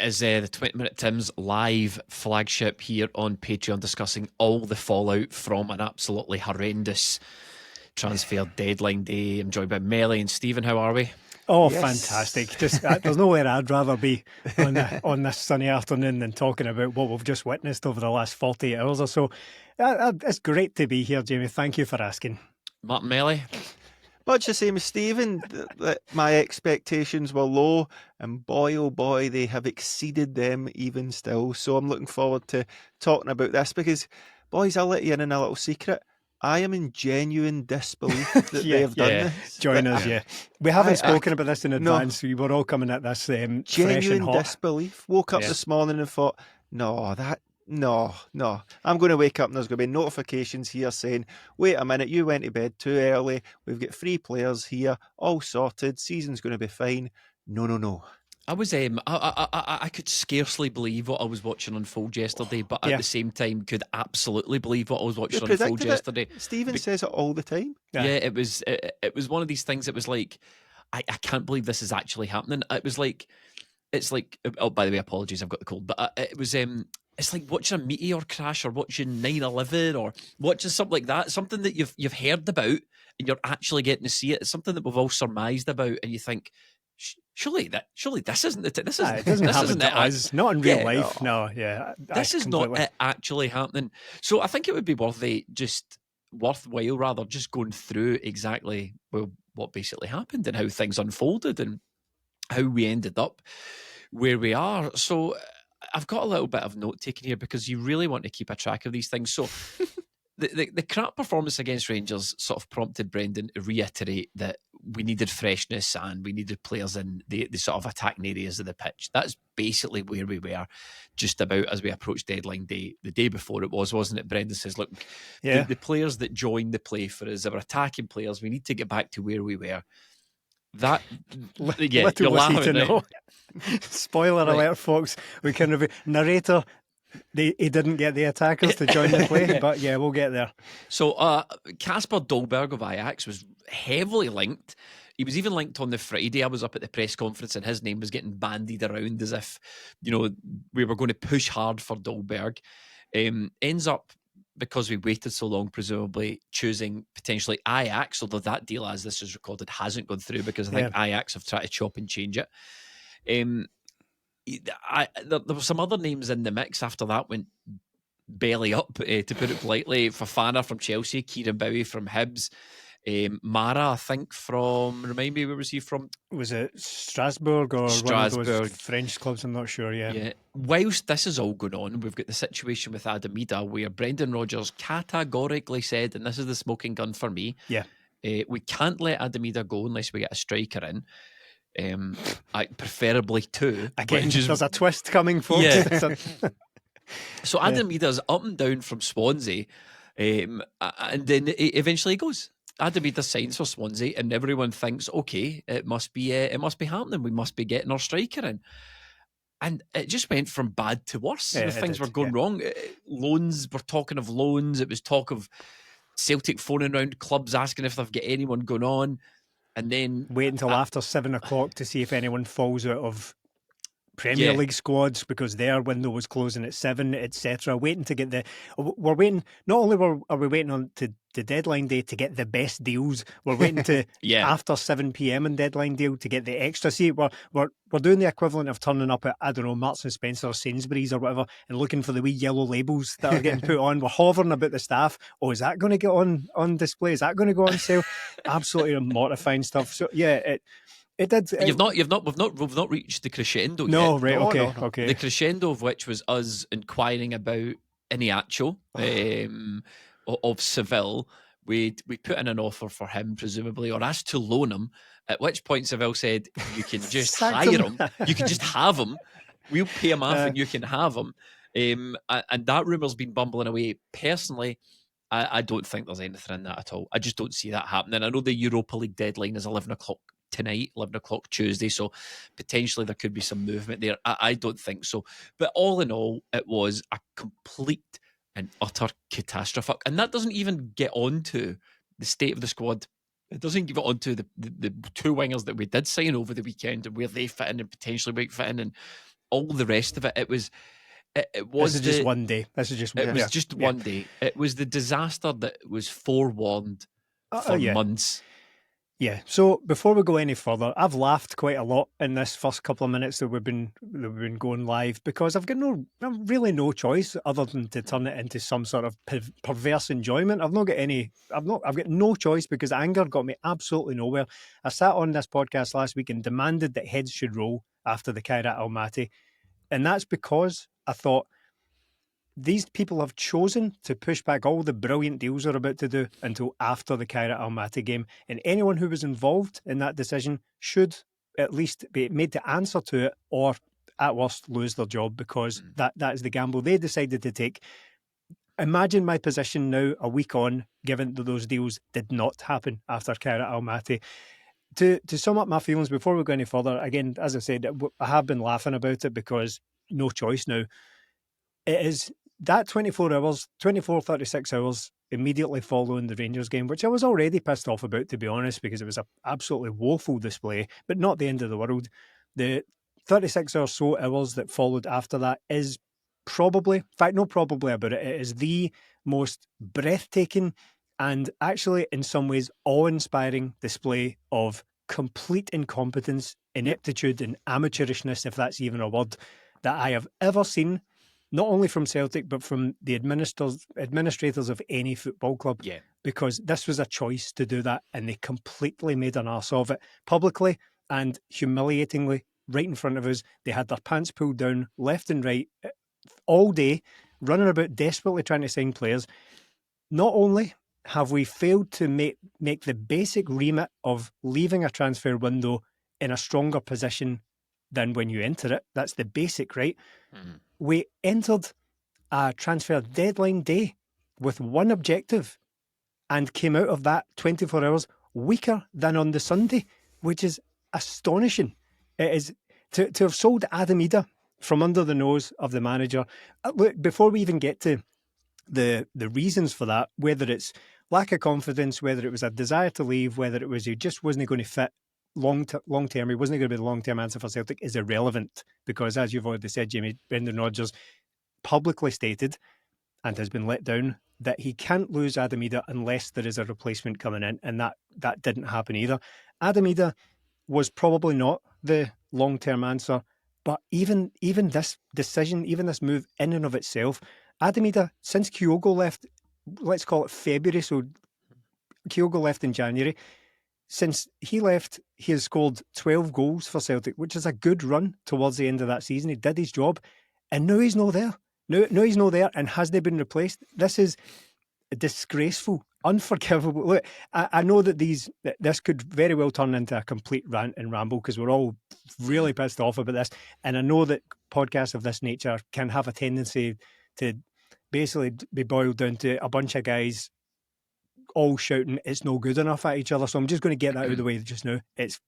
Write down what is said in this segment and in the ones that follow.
is the 20-minute Tim's live flagship here on Patreon, discussing all the fallout from an absolutely horrendous transfer deadline day. I'm joined by Melly and Stephen. How are we? Oh, Yes. fantastic. Just there's nowhere I'd rather be on this sunny afternoon than talking about what we've just witnessed over the last 48 hours or so. It's great to be here, Jamie. Thank you for asking. Martin, Melly? Much the same as Stephen, that my expectations were low, and boy oh boy, they have exceeded them even still. So I'm looking forward to talking about this because, boys, I'll let you in on a little secret. I am in genuine disbelief that they have done this. Join us, yeah. We haven't spoken about this in advance. We were all coming at this fresh and genuine hot. disbelief. Woke up this morning and thought, no. I'm going to wake up and there's going to be notifications here saying, wait a minute, you went to bed too early. We've got 3 players here, all sorted. Season's going to be fine. No. I was I could scarcely believe what I was watching unfold yesterday, but at the same time could absolutely believe what I was watching unfold yesterday. Stephen says it all the time. Yeah, it was one of these things. It was like, I can't believe this is actually happening. It's like, oh, by the way, apologies, I've got the cold, but it was it's like watching a meteor crash or watching 9/11 or watching something like that, something that you've heard about and you're actually getting to see it. It's something that we've all surmised about, and you think, surely this isn't it. This isn't. It doesn't this happen isn't to us. Not in real life. No, this is not it actually happening. So I think it would be worthwhile rather just going through exactly what basically happened and how things unfolded and how we ended up where we are. So I've got a little bit of note taking here because you really want to keep a track of these things. So the crap performance against Rangers sort of prompted Brendan to reiterate that we needed freshness and we needed players in the sort of attacking areas of the pitch. That's basically where we were just about as we approached deadline day. The day before it wasn't it? Brendan says, look, the players that joined the play for us, our attacking players, we need to get back to where we were. That, little was he to know. Spoiler alert, folks. We can review. Narrator, he didn't get the attackers to join the play, but yeah, we'll get there. So Kasper Dolberg of Ajax was heavily linked. He was even linked on the Friday. I was up at the press conference and his name was getting bandied around as if, we were going to push hard for Dolberg. Ends up, because we waited so long, presumably choosing potentially Ajax, although that deal, as this is recorded, hasn't gone through because I think Ajax have tried to chop and change it. There were some other names in the mix after that went belly up, to put it politely. Fofana from Chelsea, Kieran Bowie from Hibs, Mara, I think from, remind me, where was he from? Was it Strasbourg or Strasbourg. One of those French clubs? I'm not sure, yeah. Whilst this is all going on, we've got the situation with Maeda where Brendan Rodgers categorically said, and this is the smoking gun for me, we can't let Maeda go unless we get a striker in. Preferably 2. Again, there's a twist coming, folks. Yeah. So Maeda's up and down from Swansea, and then eventually he goes. Maeda signs for Swansea, and everyone thinks, okay, it must be happening. We must be getting our striker in. And it just went from bad to worse. Things were going wrong. Loans, we're talking of loans. It was talk of Celtic phoning around clubs asking if they've got anyone going on. And then wait until after 7 o'clock to see if anyone falls out of Premier League squads because their window was closing at 7, etc. Waiting to get we're waiting. Not only are we waiting on to the deadline day to get the best deals, we're waiting to after 7 p.m. on deadline deal to get the extra. See, we're doing the equivalent of turning up at, I don't know, Marks and Spencer or Sainsbury's or whatever, and looking for the wee yellow labels that are getting put on. We're hovering about the staff. Oh, is that going to get on display? Is that going to go on sale? Absolutely mortifying stuff. So it did. We've not reached the crescendo yet. No, right, okay. The crescendo of which was us inquiring about Iniacho of Seville. We put in an offer for him, presumably, or asked to loan him. At which point Seville said, "You can just hire him. You can just have him. We'll pay him off, and you can have him." And that rumour's been bumbling away. Personally, I don't think there's anything in that at all. I just don't see that happening. I know the Europa League deadline is 11 o'clock tonight, 11 o'clock Tuesday, so potentially there could be some movement there. I don't think so. But all in all, it was a complete and utter catastrophe. And that doesn't even get onto the state of the squad. It doesn't give it onto the 2 wingers that we did sign over the weekend and where they fit in and potentially might fit in. And all the rest of it, it was This is just one day. This is just it was just one day. It was the disaster that was forewarned for months. Yeah. So before we go any further, I've laughed quite a lot in this first couple of minutes that we've been going live, because I've got really no choice other than to turn it into some sort of perverse enjoyment. I've got no choice, because anger got me absolutely nowhere. I sat on this podcast last week and demanded that heads should roll after the Kairat Almaty, and that's because I thought, these people have chosen to push back all the brilliant deals they're about to do until after the Kairat Almaty game. And anyone who was involved in that decision should at least be made to answer to it, or at worst lose their job, because that is the gamble they decided to take. Imagine my position now, a week on, given that those deals did not happen after Kairat Almaty. To sum up my feelings before we go any further, again, as I said, I have been laughing about it because no choice now. It is that 36 hours immediately following the Rangers game, which I was already pissed off about, to be honest, because it was an absolutely woeful display, but not the end of the world. The 36 or so hours that followed after that is probably, in fact, no probably about it, it is the most breathtaking and actually in some ways awe-inspiring display of complete incompetence, ineptitude and amateurishness, if that's even a word, that I have ever seen, not only from Celtic, but from the administrators of any football club. Yeah. Because this was a choice to do that, and they completely made an arse of it, publicly and humiliatingly, right in front of us. They had their pants pulled down left and right all day, running about desperately trying to sign players. Not only have we failed to make the basic remit of leaving a transfer window in a stronger position than when you enter it, that's the basic, right? We entered a transfer deadline day with one objective and came out of that 24 hours weaker than on the Sunday, which is astonishing. It is to have sold Adam Maeda from under the nose of the manager. Look, before we even get to the reasons for that, whether it's lack of confidence, whether it was a desire to leave, whether it was he just wasn't going to fit long term, he wasn't going to be the long-term answer for Celtic, is irrelevant, because as you've already said, Jamie, Brendan Rodgers publicly stated and has been let down that he can't lose Adam Maeda unless there is a replacement coming in, and that didn't happen either. Adam Maeda was probably not the long-term answer, but even this decision, even this move in and of itself, Adam Maeda, since Kyogo left, let's call it February, so Kyogo left in January, since he left, he has scored 12 goals for Celtic, which is a good run towards the end of that season. He did his job, and now he's not there. No, he's not there, and has they been replaced? This is disgraceful, unforgivable. Look, I know that this could very well turn into a complete rant and ramble, because we're all really pissed off about this, and I know that podcasts of this nature can have a tendency to basically be boiled down to a bunch of guys all shouting it's no good enough at each other. So I'm just going to get that out of the way just now. It's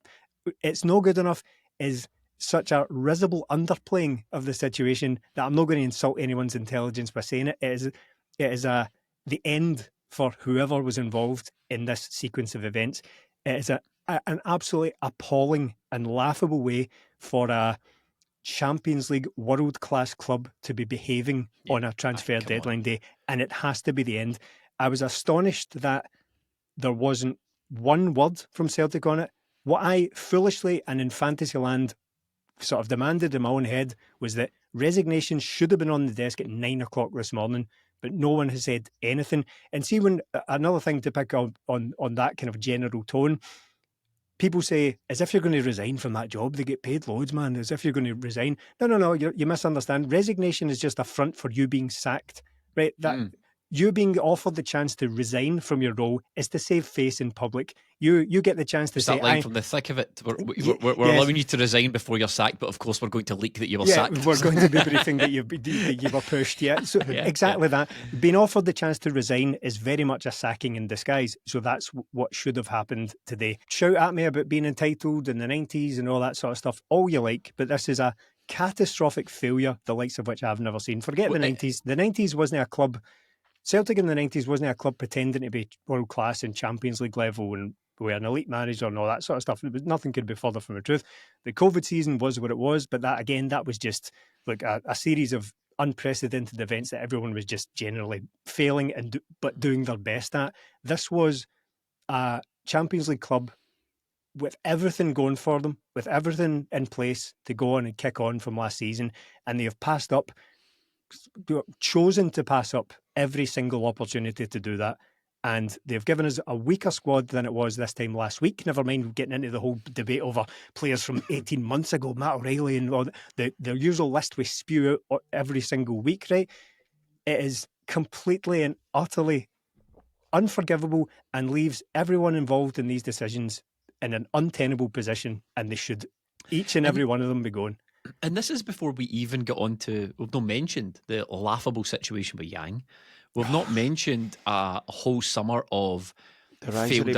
no good enough is such a risible underplaying of the situation that I'm not going to insult anyone's intelligence by saying it. It is the end for whoever was involved in this sequence of events. It is an absolutely appalling and laughable way for a Champions League world-class club to be behaving on a transfer deadline day, and it has to be the end. I was astonished that there wasn't one word from Celtic on it. What I foolishly and in fantasy land sort of demanded in my own head was that resignations should have been on the desk at 9 o'clock this morning, but no one has said anything. And see, when another thing to pick up on that kind of general tone, people say, as if you're going to resign from that job. They get paid loads, man, as if you're going to resign. No, you misunderstand. Resignation is just a front for you being sacked, right? You being offered the chance to resign from your role is to save face in public. You get the chance to say... that line from the thick of it. We're allowing you to resign before you're sacked, but of course we're going to leak that you were sacked. We're going to be briefing that you were pushed. Yeah, so exactly that. Being offered the chance to resign is very much a sacking in disguise. So that's what should have happened today. Shout at me about being entitled in the 90s and all that sort of stuff, all you like, but this is a catastrophic failure, the likes of which I've never seen. Forget the 90s. The 90s wasn't a club... Celtic in the 90s wasn't a club pretending to be world-class and Champions League level and we're an elite manager and all that sort of stuff. Nothing could be further from the truth. The COVID season was what it was, but that was just like a series of unprecedented events that everyone was just generally failing but doing their best at. This was a Champions League club with everything going for them, with everything in place to go on and kick on from last season, and they have chosen to pass up every single opportunity to do that. And they've given us a weaker squad than it was this time last week. Never mind getting into the whole debate over players from 18 months ago, Matt O'Reilly and all the usual list we spew out every single week, right? It is completely and utterly unforgivable and leaves everyone involved in these decisions in an untenable position, and they should, each and every one of them, be going. And this is before we even got on to, we've not mentioned the laughable situation with Yang. We've not mentioned a whole summer of derisory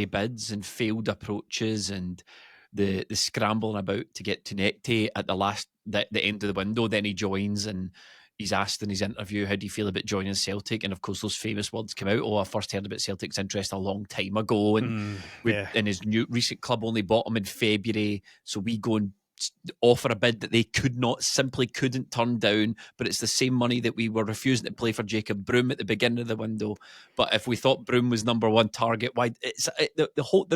bids and failed approaches and the scrambling about to get to Necte at the end of the window. Then he joins and he's asked in his interview, how do you feel about joining Celtic? And of course, those famous words come out. I first heard about Celtic's interest a long time ago. And in his recent club only bought him in February. So we go and offer a bid that they couldn't turn down. But it's the same money that we were refusing to play for Jacob Broom at the beginning of the window. But if we thought Broom was number one target, why? There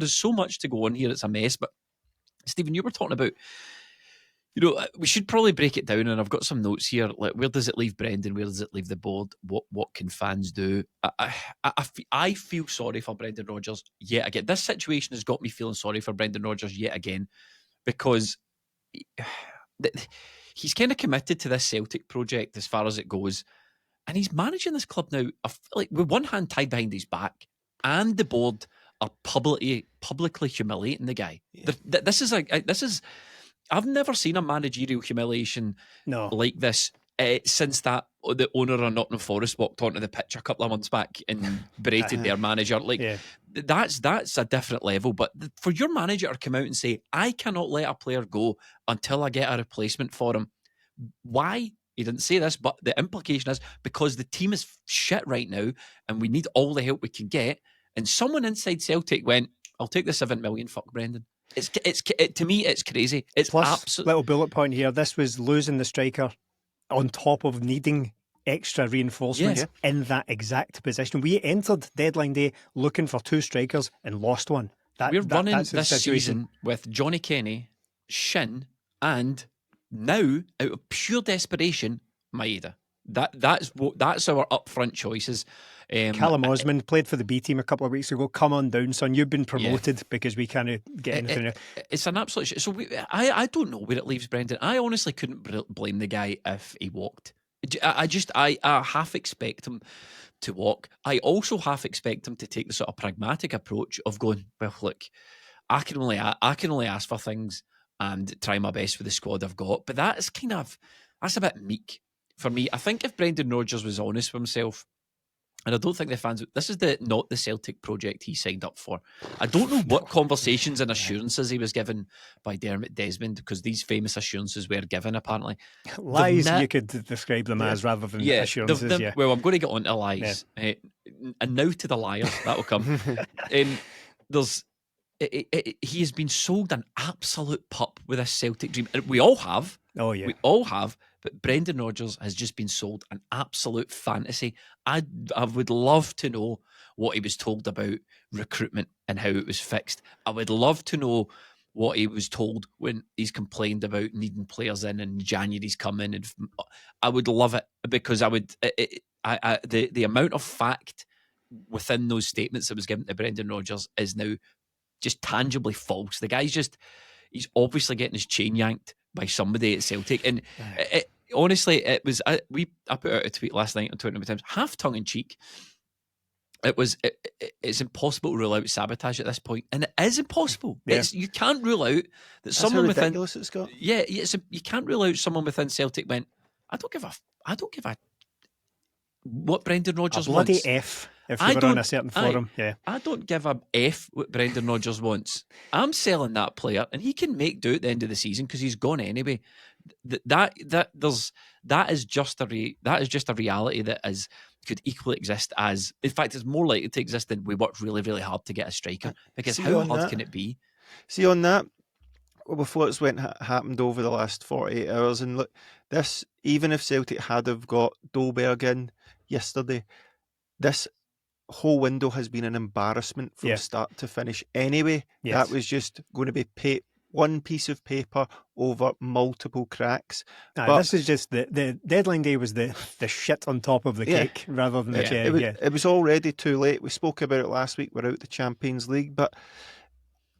is so much to go on here. It's a mess. But Stephen, you were talking about, we should probably break it down, and I've got some notes here. Like, where does it leave Brendan? Where does it leave the board? What can fans do? I feel sorry for Brendan Rodgers yet again. This situation has got me feeling sorry for Brendan Rodgers yet again, because he's kind of committed to this Celtic project as far as it goes, and he's managing this club now, like with one hand tied behind his back, and the board are publicly humiliating the guy. Yeah. This is. I've never seen a managerial humiliation like this since the owner of Nottingham Forest walked onto the pitch a couple of months back and berated their manager. That's a different level. But for your manager to come out and say, I cannot let a player go until I get a replacement for him. Why? He didn't say this, but the implication is because the team is shit right now and we need all the help we can get. And someone inside Celtic went, I'll take the 7 million, fuck Brendan. To me, it's crazy. It's plus, little bullet point here, this was losing the striker on top of needing extra reinforcements in that exact position. We entered deadline day looking for 2 strikers and lost one. We're running this season with Johnny Kenny, Shin, and now, out of pure desperation, Maeda. That's our upfront choices. Callum Osmond played for the B team a couple of weeks ago. Come on down, son. You've been promoted because we can't get anything. It's an absolute shit. So I don't know where it leaves Brendan. I honestly couldn't blame the guy if he walked. I half expect him to walk. I also half expect him to take the sort of pragmatic approach of going, well, look, I can only ask for things and try my best with the squad I've got. But that's a bit meek for me. I think if Brendan Rodgers was honest with himself, and I don't think the fans, this is not the Celtic project he signed up for. I don't know what conversations and assurances he was given by Dermot Desmond, because these famous assurances were given, apparently. Lies, you could describe them as, rather than assurances. Well, I'm going to get on to lies. Yeah. And now to the liars, that will come. He has been sold an absolute pup with this Celtic dream. We all have. Oh, yeah. We all have. But Brendan Rodgers has just been sold an absolute fantasy. I would love to know what he was told about recruitment and how it was fixed. I would love to know what he was told when he's complained about needing players in and January's coming. And I would love it, because the amount of fact within those statements that was given to Brendan Rodgers is now just tangibly false. The guy's he's obviously getting his chain yanked by somebody at Celtic, and honestly, it was. I put out a tweet last night on Twitter Times, half tongue in cheek. It's impossible to rule out sabotage at this point, and it is impossible. Yeah. You can't rule out that that's someone how ridiculous it's got. Yeah, you can't rule out someone within Celtic went, I don't give a what Brendan Rodgers wants. Bloody F. If you were on a certain forum, I don't give a F what Brendan Rodgers wants. I'm selling that player, and he can make do at the end of the season because he's gone anyway. that is just a reality that could equally exist as, in fact, it's more likely to exist than we worked really, really hard to get a striker. Because how hard can it be? See, on that, well, before it's happened over the last 48 hours, and look, this, even if Celtic had have got Dolberg in yesterday, this whole window has been an embarrassment from start to finish anyway. Yes. That was just going to be one piece of paper over multiple cracks. But this is just the deadline day was the shit on top of the cake rather than the cherry. It was already too late. We spoke about it last week. We're out the Champions League, but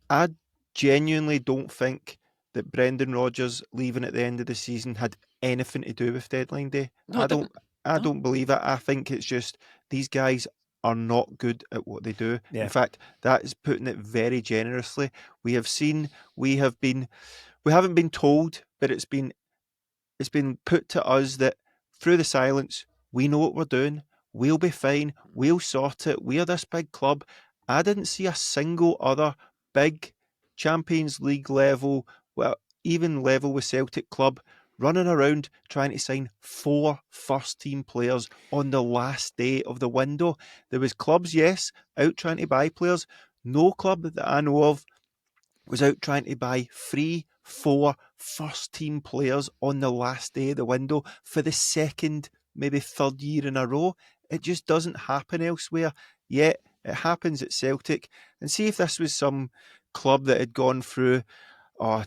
I genuinely don't think that Brendan Rodgers leaving at the end of the season had anything to do with deadline day. No, I don't believe it. I think it's just these guys are not good at what they do. Yeah. In fact, that is putting it very generously. We haven't been told, but it's been put to us that through the silence, we know what we're doing. We'll be fine. We'll sort it. We're this big club. I didn't see a single other big Champions League level, well, even level with Celtic club, running around trying to sign 4 first-team players on the last day of the window. There was clubs, yes, out trying to buy players. No club that I know of was out trying to buy 3, 4 first-team players on the last day of the window for the second, maybe third year in a row. It just doesn't happen elsewhere. Yet it happens at Celtic. And see if this was some club that had gone through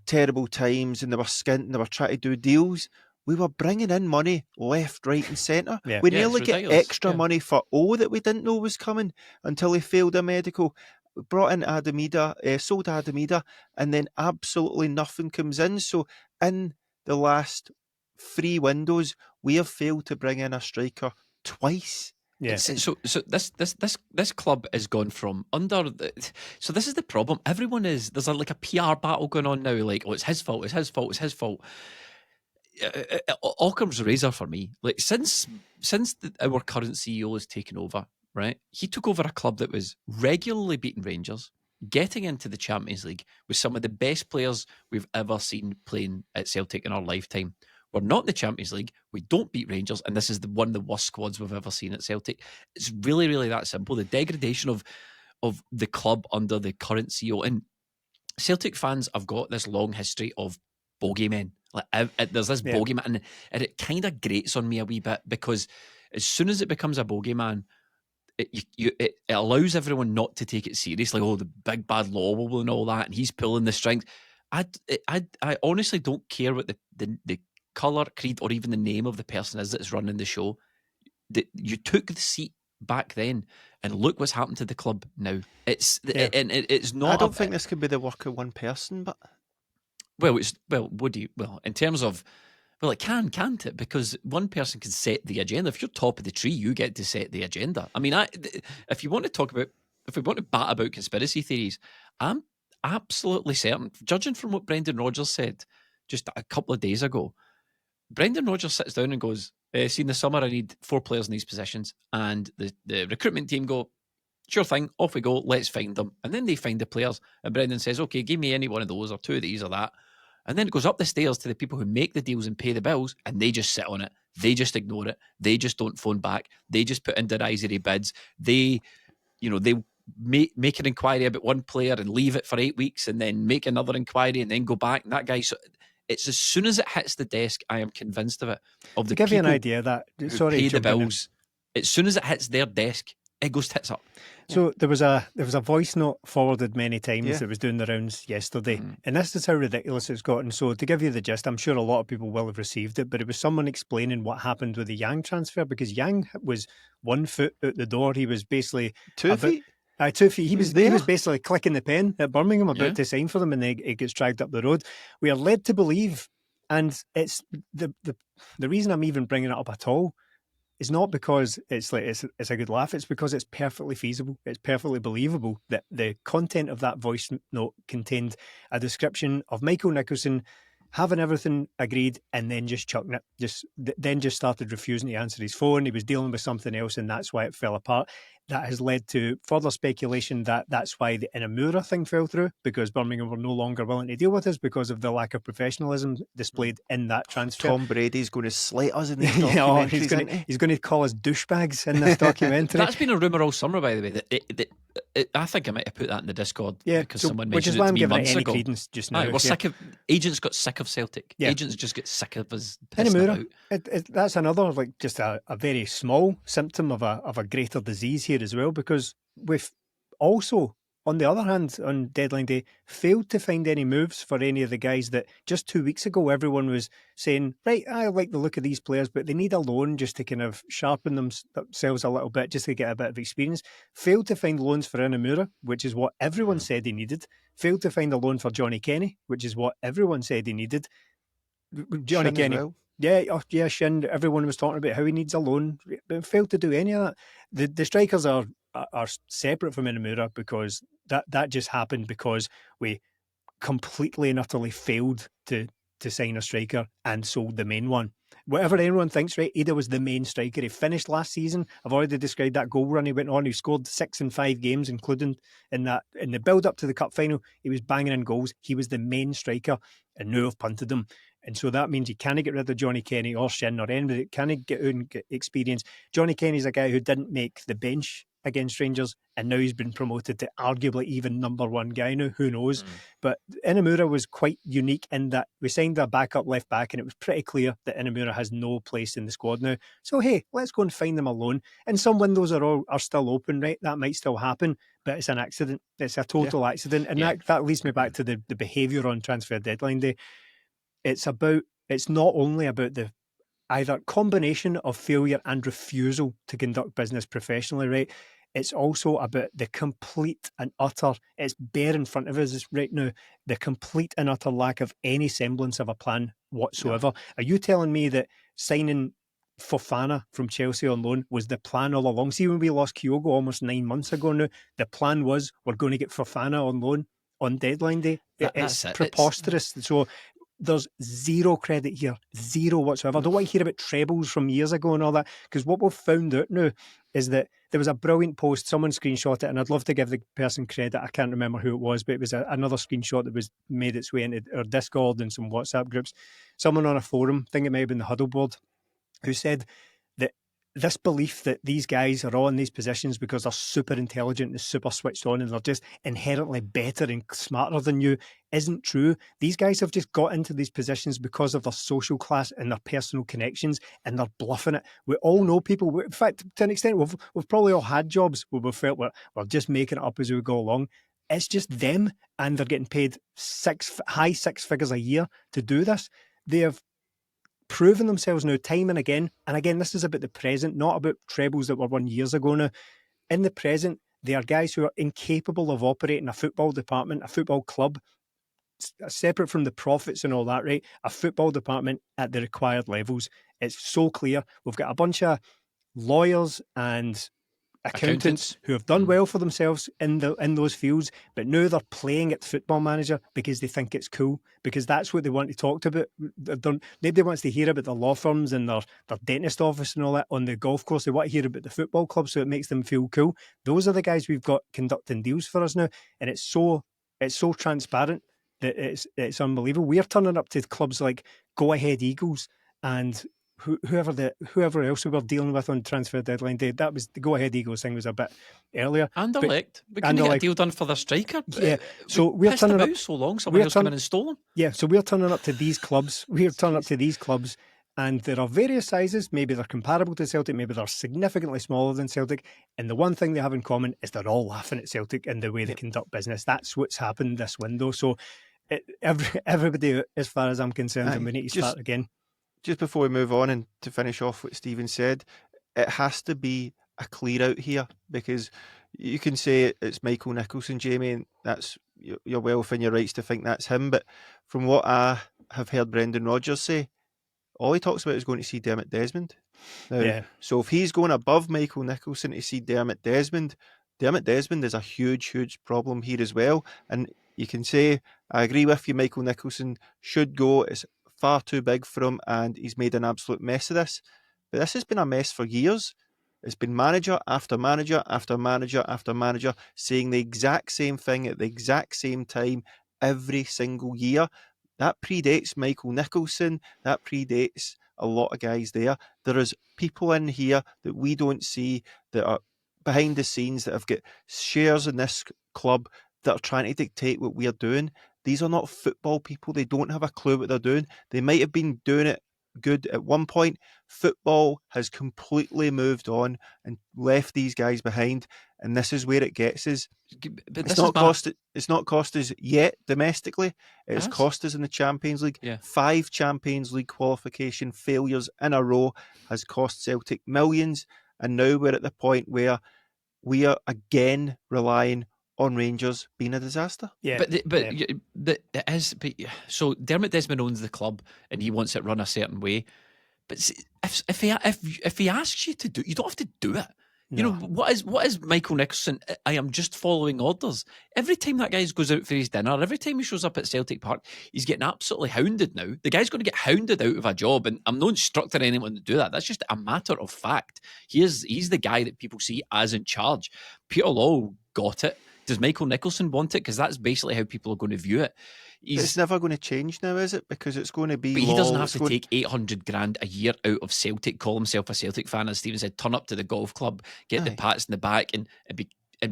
terrible times and they were skint and they were trying to do deals. We were bringing in money left, right and centre. We nearly get extra money for that we didn't know was coming until he failed a medical. We brought in sold Adamida, and then absolutely nothing comes in. So in the last 3 windows, we have failed to bring in a striker twice. Yeah. So this club has gone from so this is the problem. There's like a PR battle going on now. Like, it's his fault. Occam's razor for me. Like, since our current CEO has taken over, right? He took over a club that was regularly beating Rangers, getting into the Champions League with some of the best players we've ever seen playing at Celtic in our lifetime. We're not in the Champions League. We don't beat Rangers, and this is one of the worst squads we've ever seen at Celtic. It's really, really that simple. The degradation of the club under the current CEO. And Celtic fans have got this long history of bogeymen. Like, there's this bogeyman, and it kind of grates on me a wee bit, because as soon as it becomes a bogeyman, it allows everyone not to take it seriously. Oh, the big bad law and all that, and he's pulling the strings. I honestly don't care what the colour, creed, or even the name of the person is that's running the show. You took the seat back then, and look what's happened to the club now. It's not. I don't think this could be the work of one person, but in terms of, it can't it? Because one person can set the agenda. If you're top of the tree, you get to set the agenda. I mean, if we want to bat about conspiracy theories, I'm absolutely certain, judging from what Brendan Rodgers said just a couple of days ago, Brendan Rodgers sits down and goes, see, in the summer I need 4 players in these positions, and the recruitment team go, sure thing, off we go, let's find them. And then they find the players, and Brendan says, okay, give me any one of those, or 2 of these or that. And then it goes up the stairs to the people who make the deals and pay the bills, and they just sit on it. They just ignore it. They just don't phone back. They just put in derisory bids. They make an inquiry about one player and leave it for 8 weeks, and then make another inquiry and then go back. And that guy, so it's as soon as it hits the desk, I am convinced of it. Of the to give people you an idea that pay the bills, as soon as it hits their desk, it goes tits up. So there was a voice note forwarded many times that was doing the rounds yesterday, and this is how ridiculous it's gotten. So to give you the gist, I'm sure a lot of people will have received it, but it was someone explaining what happened with the Yang transfer, because Yang was 1 foot out the door. He was basically 2 feet. 2 feet. He was basically clicking the pen at Birmingham about to sign for them, and it gets dragged up the road. We are led to believe, and it's the reason I'm even bringing it up at all is not because it's a good laugh. It's because it's perfectly feasible. It's perfectly believable that the content of that voice note contained a description of Michael Nicholson having everything agreed and then just chucking it, then just started refusing to answer his phone. He was dealing with something else, and that's why it fell apart. That has led to further speculation that that's why the Inamura thing fell through, because Birmingham were no longer willing to deal with us because of the lack of professionalism displayed in that transfer. Tom Brady's going to slate us in these Yeah, documentaries, he's going to call us douchebags in this documentary. That's been a rumour all summer, by the way. I think I might have put that in the Discord because someone mentioned it to me months ago. Credence just now. We're sick of agents. Got sick of Celtic. Yeah. Agents just get sick of us pissing about. That's another just a very small symptom of a greater disease here as well, because we've also, on the other hand, on deadline day, failed to find any moves for any of the guys that just 2 weeks ago everyone was saying, right, I like the look of these players, but they need a loan just to kind of sharpen themselves a little bit, just to get a bit of experience. Failed to find loans for Inamura, which is what everyone said he needed. Failed to find a loan for Johnny Kenny, which is what everyone said he needed. Johnny Shin Kenny. as well. Yeah, Shin. Everyone was talking about how he needs a loan. But failed to do any of that. The strikers are separate from Inamura, because that just happened because we completely and utterly failed to sign a striker and sold the main one. Whatever anyone thinks, right, Maeda was the main striker. He finished last season. I've already described that goal run he went on. He scored 6 in 5 games, including in the build up to the cup final. He was banging in goals. He was the main striker, and now have punted him. And so that means you can't get rid of Johnny Kenny or Shin or anybody. Can't get out and get experience. Johnny Kenny's a guy who didn't make the bench against Rangers, and now he's been promoted to arguably even number one guy now. Who knows? But Inamura was quite unique in that we signed a backup left back, and it was pretty clear that Inamura has no place in the squad now. So hey, let's go and find them a loan. And some windows are still open, right? That might still happen, but it's an accident. It's a total accident. And that leads me back to the behaviour on transfer deadline day. It's not only about the either combination of failure and refusal to conduct business professionally, right? It's also about the complete and utter, it's bare in front of us right now, the complete and utter lack of any semblance of a plan whatsoever. Yeah. Are you telling me that signing Fofana from Chelsea on loan was the plan all along? See, when we lost Kyogo almost 9 months ago now, the plan was we're going to get Fofana on loan on deadline day. It's preposterous. So there's zero credit here, zero whatsoever. I don't want to hear about trebles from years ago and all that, because what we've found out now is that there was a brilliant post, someone screenshot it, and I'd love to give the person credit. I can't remember who it was, but it was another screenshot that was made its way into our Discord and some WhatsApp groups. Someone on a forum, I think it might have been the Huddle Board, who said that this belief that these guys are all in these positions because they're super intelligent and super switched on and they're just inherently better and smarter than you isn't true. These guys have just got into these positions because of their social class and their personal connections, and they're bluffing it. We all know people. In fact, to an extent, we've probably all had jobs where we felt we're just making it up as we go along. It's just them, and they're getting paid high six figures a year to do this. They have proven themselves now time and again. And again, this is about the present, not about trebles that were won years ago now. In the present, they are guys who are incapable of operating a football department, a football club, separate from the profits and all that, right? A football department at the required levels. It's so clear. We've got a bunch of lawyers and accountants who have done well for themselves in those fields, but now they're playing at Football Manager because they think it's cool, because that's what they want to talk about. Nobody wants to hear about the law firms and their dentist office and all that on the golf course. They want to hear about the football club, so it makes them feel cool. Those are the guys we've got conducting deals for us now, and it's so transparent that it's unbelievable. We're turning up to clubs like Go Ahead Eagles and whoever else we were dealing with on transfer deadline day. That was the Go Ahead Eagles thing was a bit earlier. Anderlecht, we couldn't get a deal done for the striker. Yeah, so we're turning up so long. Someone else came in and stole him. Yeah, so we're turning up to these clubs. And there are various sizes. Maybe they're comparable to Celtic. Maybe they're significantly smaller than Celtic. And the one thing they have in common is they're all laughing at Celtic and the way they conduct business. That's what's happened this window. So everybody, as far as I'm concerned, and we need to start again. Just before we move on and to finish off what Stephen said, it has to be a clear out here, because you can say it's Michael Nicholson, Jamie, and that's you're well within your rights to think that's him. But from what I have heard Brendan Rodgers say, all he talks about is going to see Dermot Desmond. Now, so if he's going above Michael Nicholson to see Dermot Desmond is a huge, huge problem here as well. And You can say, I agree with you, Michael Nicholson should go. It's far too big for him and he's made an absolute mess of this. But this has been a mess for years. It's been manager after manager after manager after manager saying the exact same thing at the exact same time every single year. That predates Michael Nicholson. That predates a lot of guys there. There is people in here that we don't see that are behind the scenes that have got shares in this club that are trying to dictate what we are doing. These are not football people. They don't have a clue what they're doing. They might have been doing it good at one point. Football has completely moved on and left these guys behind, and this is where it gets us. But It's not cost us yet domestically. It's cost us in the Champions League. Yeah. 5 Champions League qualification failures in a row has cost Celtic millions, and now we're at the point where we are again relying on Rangers being a disaster. Yeah, but it is. But, so Dermot Desmond owns the club and he wants it run a certain way. But see, if he asks you to do, you don't have to do it. You know, what is Michael Nicholson? I am just following orders. Every time that guy goes out for his dinner, every time he shows up at Celtic Park, he's getting absolutely hounded now. The guy's going to get hounded out of a job, and I'm not instructing anyone to do that. That's just a matter of fact. He's the guy that people see as in charge. Peter Law got it. Does Michael Nicholson want it? Because that's basically how people are going to view it. It's never going to change now, is it? Because it's going to be. But he doesn't have to take 800 grand a year out of Celtic, call himself a Celtic fan, as Stephen said, turn up to the golf club, get the pats in the back, and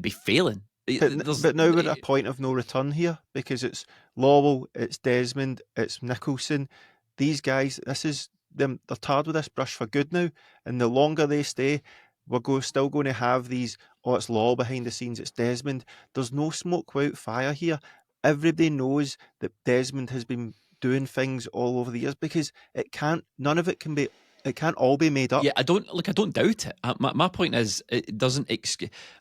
be failing. But now we're at a point of no return here, because it's Lawwell, it's Desmond, it's Nicholson. These guys, this is them. They're tarred with this brush for good now, and the longer they stay, we're still going to have these. Oh, it's Lawwell behind the scenes. It's Desmond. There's no smoke without fire here. Everybody knows that Desmond has been doing things all over the years, because none of it can be. It can't all be made up. Yeah, I don't doubt it. My point is, it doesn't.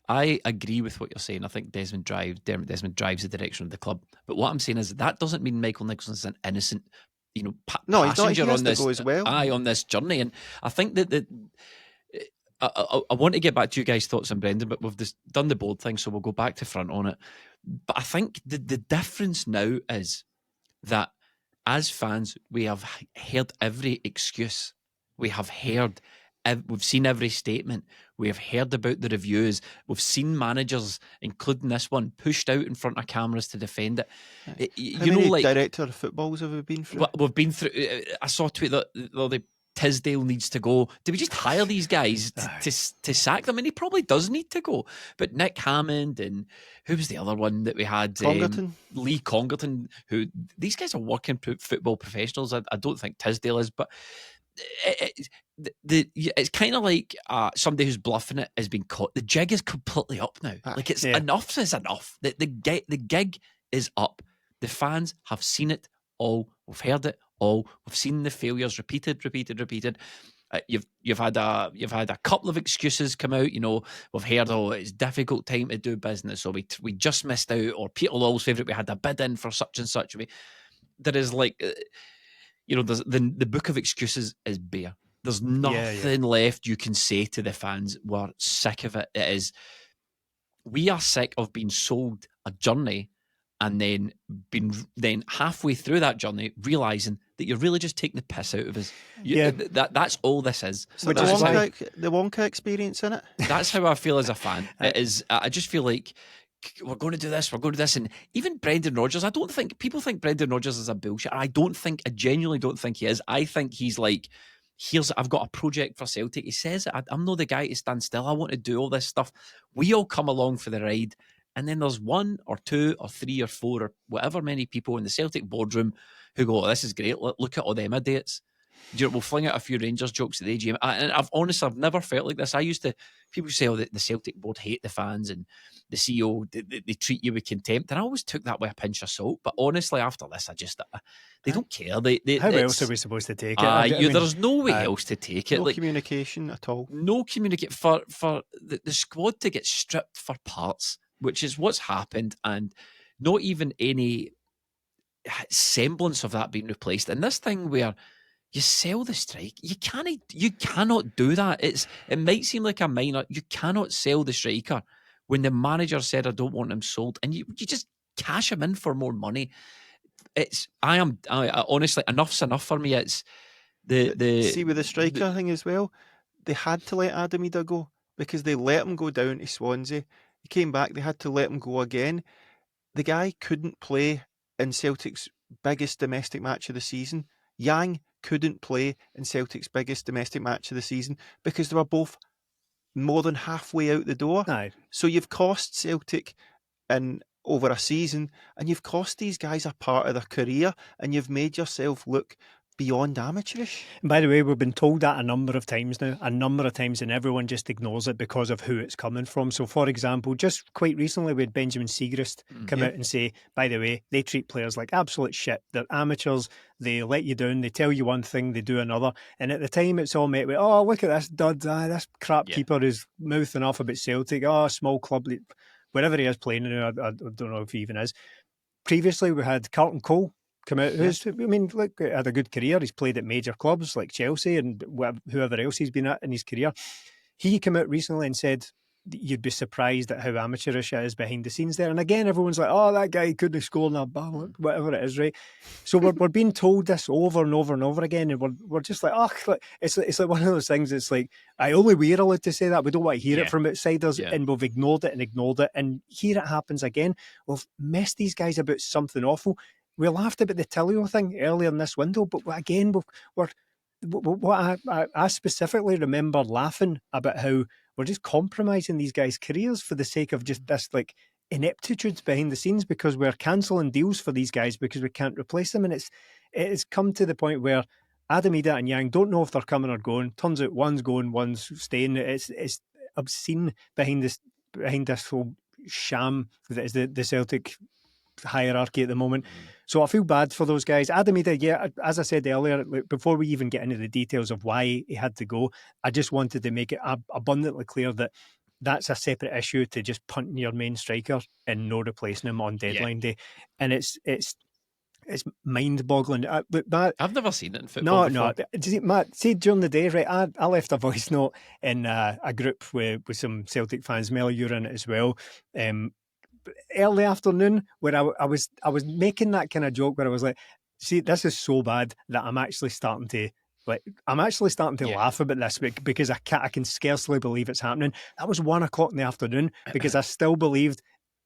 I agree with what you're saying. I think Dermot Desmond drives the direction of the club. But what I'm saying is that doesn't mean Michael Nicholson's an innocent, passenger on this. As well. On this journey. And I think that I want to get back to you guys' thoughts on Brendan, but we've just done the board thing, so we'll go back to front on it. But I think the difference now is that as fans, we have heard every excuse. We have we've seen every statement. We have heard about the reviews. We've seen managers, including this one, pushed out in front of cameras to defend it. How many director of footballs have we been through? We've been through. I saw a tweet that the Tisdale needs to go. Do we just hire these guys to sack them? And he probably does need to go. But Nick Hammond and who was the other one that we had? Lee Congerton. Who these guys are working football professionals. I don't think Tisdale is, but it's kind of like somebody who's bluffing it has been caught. The jig is completely up now. Enough is enough. The gig is up. The fans have seen it all. We've heard it all. We've seen the failures repeated. You've had a couple of excuses come out. We've heard, it's difficult time to do business, or we just missed out, or Peter Lawwell's favourite, we had a bid in for such and such. There is there's the book of excuses is bare. There's nothing left you can say to the fans. We're sick of it. We are sick of being sold a journey and then halfway through that journey realising that you're really just taking the piss out of us. That's all this is. So the Wonka experience in it. That's how I feel as a fan. It is. I just feel like we're going to do this, and even Brendan Rodgers. People think Brendan Rodgers is a bullshit. I genuinely don't think he is. I think he's like, I've got a project for Celtic. He says, I'm not the guy to stand still. I want to do all this stuff. We all come along for the ride. And then there's 1 or 2 or 3 or 4 or whatever many people in the Celtic boardroom who go, this is great. Look at all them idiots. We'll fling out a few Rangers jokes at the AGM. And I've never felt like this. People say, the Celtic board hate the fans and the CEO, they treat you with contempt. And I always took that with a pinch of salt. But honestly, after this, they don't care. How else are we supposed to take it? There's no way else to take it. No communication at all. No communication. For the squad to get stripped for parts, which is what's happened, and not even any semblance of that being replaced. And this thing where you sell the striker, you cannot do that. It might seem like a minor. You cannot sell the striker when the manager said, I don't want him sold. And you just cash him in for more money. I honestly, enough's enough for me. It's the see with the striker thing as well. They had to let Adam Maeda go because they let him go down to Swansea. He came back. They had to let him go again. The guy couldn't play in Celtic's biggest domestic match of the season. Yang couldn't play in Celtic's biggest domestic match of the season because they were both more than halfway out the door. Aye. So you've cost Celtic in over a season, and you've cost these guys a part of their career, and you've made yourself look beyond amateurish. And by the way, we've been told that a number of times now, and everyone just ignores it because of who it's coming from. So, for example, just quite recently we had Benjamin Siegrist come out and say, by the way, they treat players like absolute shit. They're amateurs, they let you down, they tell you one thing, they do another. And at the time it's all met with, oh, look at this dud, this crap keeper who's mouthing off about Celtic, small club, wherever he is playing, I don't know if he even is. Previously we had Carlton Cole come out, who's, I mean, look, had a good career. He's played at major clubs like Chelsea and whoever else he's been at in his career. He came out recently and said you'd be surprised at how amateurish it is behind the scenes there. And again, everyone's like, oh, that guy couldn't have scored in a ball, whatever it is, right? So we're being told this over and over and over again, and we're just like, it's like one of those things. It's like, we're allowed to say that. We don't want to hear it from outsiders, and we've ignored it. And here it happens again. We've messed these guys about something awful. We laughed about the Tilio thing earlier in this window, but again, I specifically remember laughing about how we're just compromising these guys' careers for the sake of just this like ineptitude behind the scenes, because we're cancelling deals for these guys because we can't replace them. And it's come to the point where Adam Maeda and Yang don't know if they're coming or going. Turns out one's going, one's staying. It's obscene behind this whole sham that is the Celtic hierarchy at the moment. So I feel bad for those guys. Adam Maeda, as I said earlier, before we even get into the details of why he had to go, I just wanted to make it abundantly clear that that's a separate issue to just punting your main striker and no replacing him on deadline day. And it's mind-boggling. I've never seen it in football before. No. Matt, see, during the day, right, I left a voice note in a group with some Celtic fans. Mel, you're in it as well. Early afternoon, where I was making that kind of joke where I was like, see, this is so bad that I'm actually starting to laugh about this because I can scarcely believe it's happening. That was 1 o'clock in the afternoon because I still believed.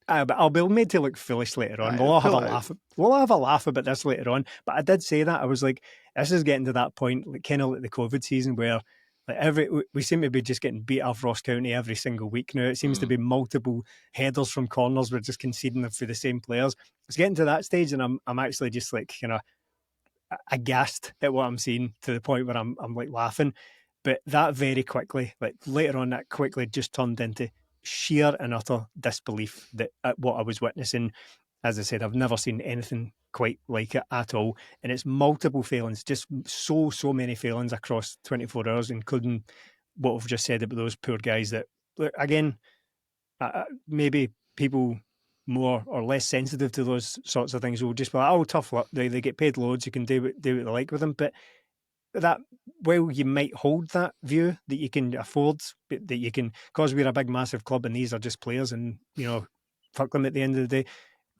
But I'll be made to look foolish later on. We'll have a laugh. We'll have a laugh about this later on. But I did say that. I was like, this is getting to that point, like, kind of like the COVID season where we seem to be just getting beat off Ross County every single week now. It seems to be multiple headers from corners. We're just conceding them for the same players. It's getting to that stage, and I'm actually just like kind of aghast at what I'm seeing, to the point where I'm like laughing. But that very quickly, like later on, that quickly just turned into sheer and utter disbelief at what I was witnessing. As I said, I've never seen anything quite like it at all. And it's multiple failings, just so many failings across 24 hours, including what we've just said about those poor guys that, again, maybe people more or less sensitive to those sorts of things will just be like, oh, tough luck. They get paid loads. You can do what they like with them. But that, well, you might hold that view that you can afford, that you can, because we're a big, massive club and these are just players and, fuck them at the end of the day.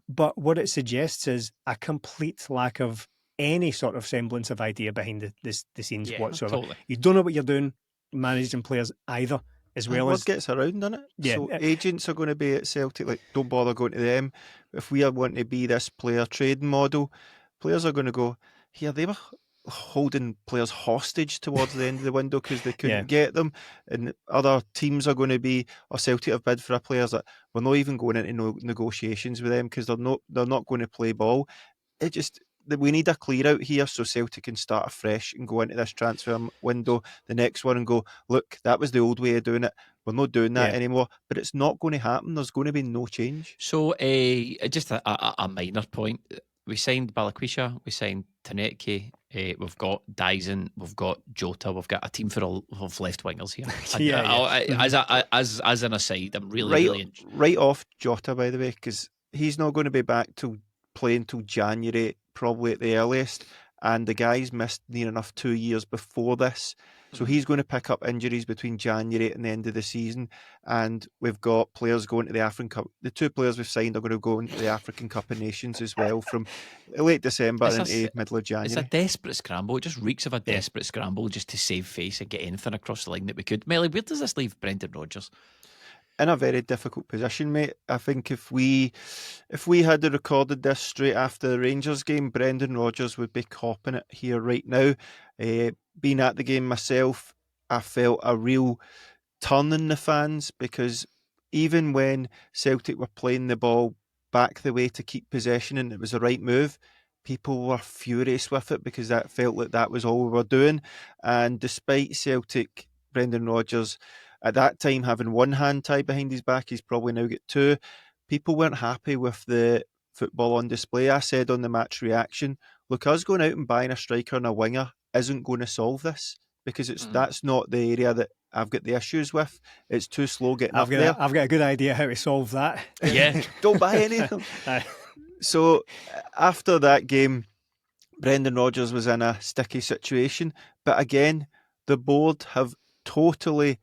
But what it suggests is a complete lack of any sort of semblance of idea behind the scenes whatsoever. Totally. You don't know what you're doing managing players either, as well as... Word gets around, doesn't it? Yeah. So agents are going to be at Celtic, like, don't bother going to them. If we are wanting to be this player trading model, players are going to go, here, they were holding players hostage towards the end of the window because they couldn't get them, and other teams are going to be, Celtic have bid for a player that we're not even going into negotiations with them because they're not going to play ball. We need a clear out here so Celtic can start afresh and go into this transfer window, the next one, and go, look, that was the old way of doing it. We're not doing that anymore. But it's not going to happen. There's going to be no change. So just a minor point. We signed Balikwisha, we signed Tanetki, we've got Daizen, we've got Jota, we've got a team full of left wingers here. As an aside, I'm really right off Jota, by the way, because he's not going to be back playing till January, probably at the earliest. and the guy's missed near enough 2 years before this. So he's going to pick up injuries between January and the end of the season. And we've got players going to the African Cup. The 2 players we've signed are going to go into the African Cup of Nations as well from late December into middle of January. It's a desperate scramble. It just reeks of a desperate scramble just to save face and get anything across the line that we could. Melly, where does this leave Brendan Rodgers? In a very difficult position, mate. I think if we had recorded this straight after the Rangers game, Brendan Rodgers would be copping it here right now. Being at the game myself, I felt a real turn in the fans, because even when Celtic were playing the ball back the way to keep possession and it was the right move, people were furious with it because that felt like that was all we were doing. And despite Celtic, Brendan Rodgers at that time having one hand tied behind his back, he's probably now got 2. People weren't happy with the football on display. I said on the match reaction, look, us going out and buying a striker and a winger isn't going to solve this, because that's not the area that I've got the issues with. It's too slow getting up there. I've got a good idea how to solve that. Yeah. Don't buy any of them. So after that game, Brendan Rodgers was in a sticky situation. But again, the board have totally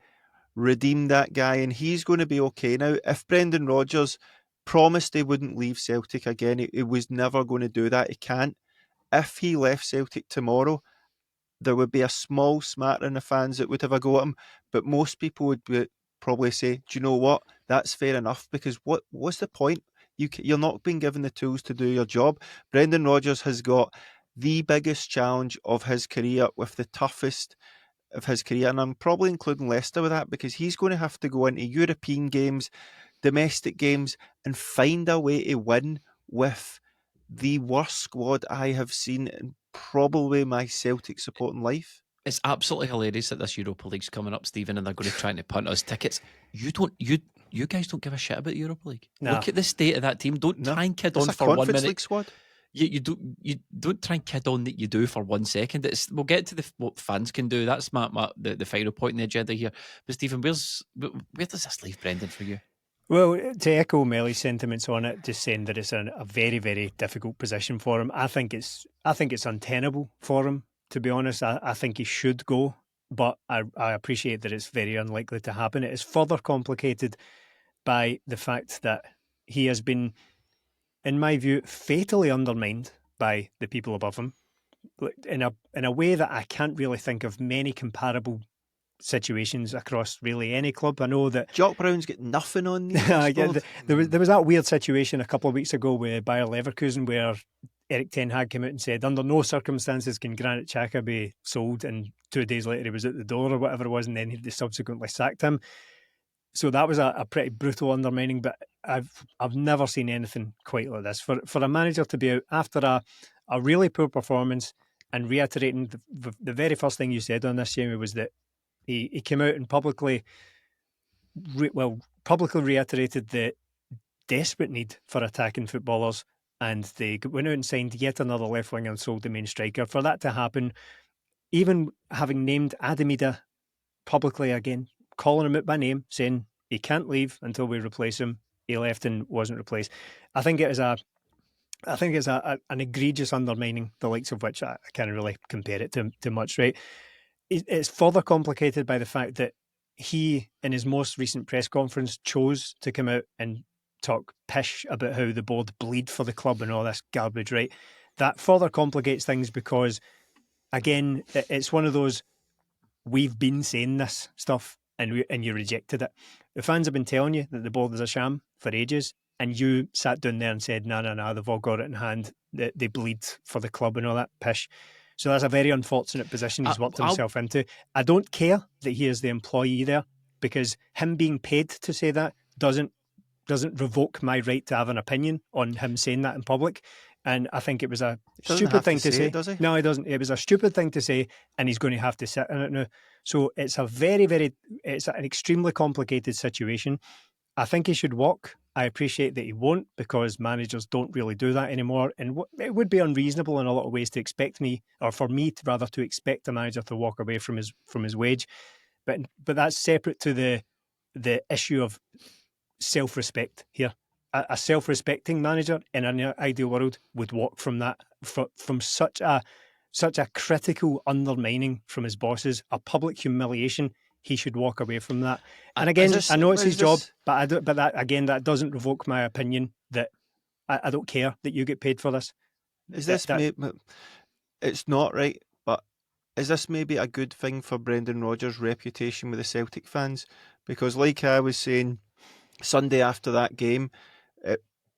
redeemed that guy, and he's going to be okay now. If Brendan Rodgers promised he wouldn't leave Celtic again, he was never going to do that. He can't. If he left Celtic tomorrow, there would be a small smattering of fans that would have a go at him, but most people would probably say, do you know what? That's fair enough, because what's the point? You're not being given the tools to do your job. Brendan Rodgers has got the biggest challenge of his career with the toughest of his career, and I'm probably including Leicester with that, because he's going to have to go into European games, domestic games, and find a way to win with the worst squad I have seen in probably my Celtic supporting life. It's absolutely hilarious that this Europa League's coming up, Stephen, and they're going to try to punt us tickets. You guys don't give a shit about the Europa League. No. Look at the state of that team. Don't try and kid It's on a for 1 Conference minute. League squad. You don't try and kid on that you do for 1 second. We'll get to what fans can do. That's the final point in the agenda here. But Stephen, where does this leave Brendan for you? Well, to echo Melly's sentiments on it, just saying that it's a very, very difficult position for him. I think it's untenable for him, to be honest. I think he should go, but I appreciate that it's very unlikely to happen. It is further complicated by the fact that he has been, in my view, fatally undermined by the people above him in a way that I can't really think of many comparable situations across really any club. I know that Jock Brown's got nothing on these. there was that weird situation a couple of weeks ago with Bayer Leverkusen where Eric Ten Hag came out and said under no circumstances can Granit Xhaka be sold, and 2 days later he was at the door or whatever it was, and then they subsequently sacked him. So that was a pretty brutal undermining, but I've never seen anything quite like this. For a manager to be out after a really poor performance and reiterating the very first thing you said on this, Jamie, was that he came out and publicly reiterated the desperate need for attacking footballers, and they went out and signed yet another left winger and sold the main striker. For that to happen, even having named Maeda publicly again, calling him out by name, saying he can't leave until we replace him. He left and wasn't replaced. I think it's an egregious undermining, the likes of which I can't really compare it to much, right? It's further complicated by the fact that he, in his most recent press conference, chose to come out and talk pish about how the board bleed for the club and all this garbage, right? That further complicates things because, again, it's one of those, we've been saying this stuff and you rejected it. The fans have been telling you that the board is a sham for ages, and you sat down there and said, no, they've all got it in hand, they bleed for the club and all that pish. So that's a very unfortunate position he's worked himself into. I don't care that he is the employee there, because him being paid to say that doesn't revoke my right to have an opinion on him saying that in public. And I think it was a stupid thing to say. Does he? No, he doesn't. It was a stupid thing to say, and he's going to have to sit in it now. So it's it's an extremely complicated situation. I think he should walk. I appreciate that he won't, because managers don't really do that anymore. And it would be unreasonable in a lot of ways to expect me, or for me rather, to expect a manager to walk away from his wage. But that's separate to the issue of self-respect here. A self-respecting manager in an ideal world would walk from that, from such a such a critical undermining from his bosses, a public humiliation. He should walk away from that. And again, I know it's his job, but that doesn't revoke my opinion that I don't care that you get paid for this. It's not right, but is this maybe a good thing for Brendan Rodgers' reputation with the Celtic fans? Because like I was saying, Sunday after that game,